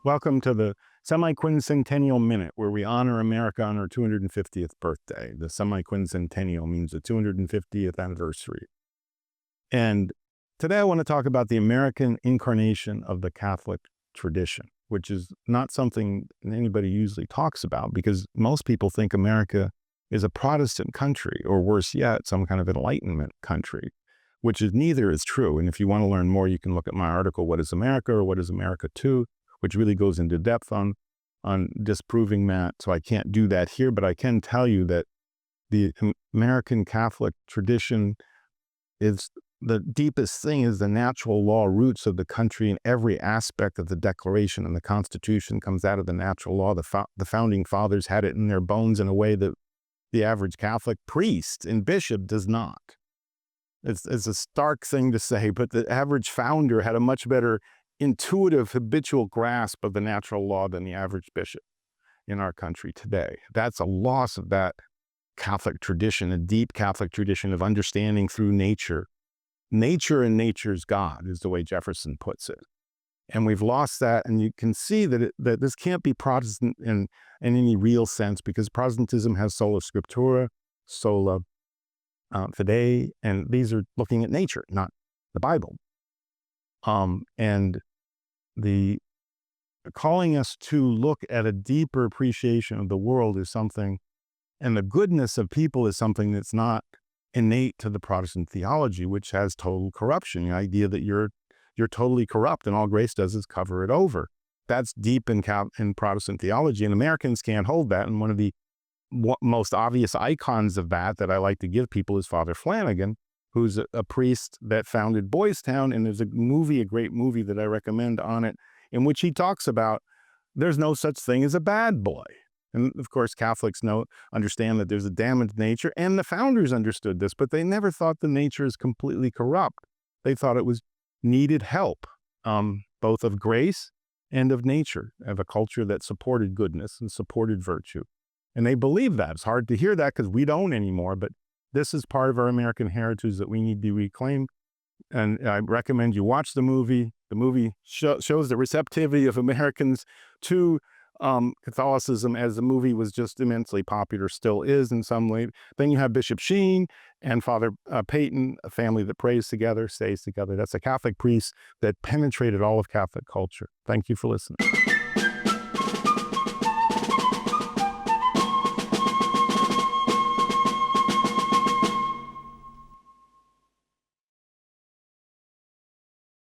Welcome to the Semiquincentennial Minute, where we honor America on her 250th birthday. The semiquincentennial means the 250th anniversary. And today I want to talk about the American incarnation of the Catholic tradition, which is not something anybody usually talks about because most people think America is a Protestant country, or worse yet, some kind of Enlightenment country, which is neither is true. And if you want to learn more, you can look at my article, What is America, or What is America to, which really goes into depth on disproving that. So I can't do that here, but I can tell you that the American Catholic tradition is the deepest thing is the natural law roots of the country, and every aspect of the Declaration and the Constitution comes out of the natural law. The founding fathers had it in their bones in a way that the average Catholic priest and bishop does not. It's a stark thing to say, but the average founder had a much better intuitive, habitual grasp of the natural law than the average bishop in our country today. That's a loss of that Catholic tradition, a deep Catholic tradition of understanding through nature. Nature and nature's God is the way Jefferson puts it. And we've lost that, and you can see that this can't be Protestant in any real sense, because Protestantism has sola scriptura, sola fide, and these are looking at nature, not the Bible. And the calling us to look at a deeper appreciation of the world is something, and the goodness of people is something that's not innate to the Protestant theology, which has total corruption. The idea that you're totally corrupt and all grace does is cover it over. That's deep in Protestant theology, and Americans can't hold that. And one of the most obvious icons of that I like to give people is Father Flanagan, who's a priest that founded Boys Town. And there's a great movie that I recommend on it, in which he talks about there's no such thing as a bad boy. And of course, Catholics understand that there's a damaged nature, and the founders understood this, but they never thought the nature is completely corrupt. They thought it was needed help, both of grace and of nature, of a culture that supported goodness and supported virtue. And they believe that. It's hard to hear that because we don't anymore, but this is part of our American heritage that we need to reclaim. And I recommend you watch the movie. The movie shows the receptivity of Americans to Catholicism, as the movie was just immensely popular, still is in some way. Then you have Bishop Sheen and Father Peyton, a family that prays together, stays together. That's a Catholic priest that penetrated all of Catholic culture. Thank you for listening.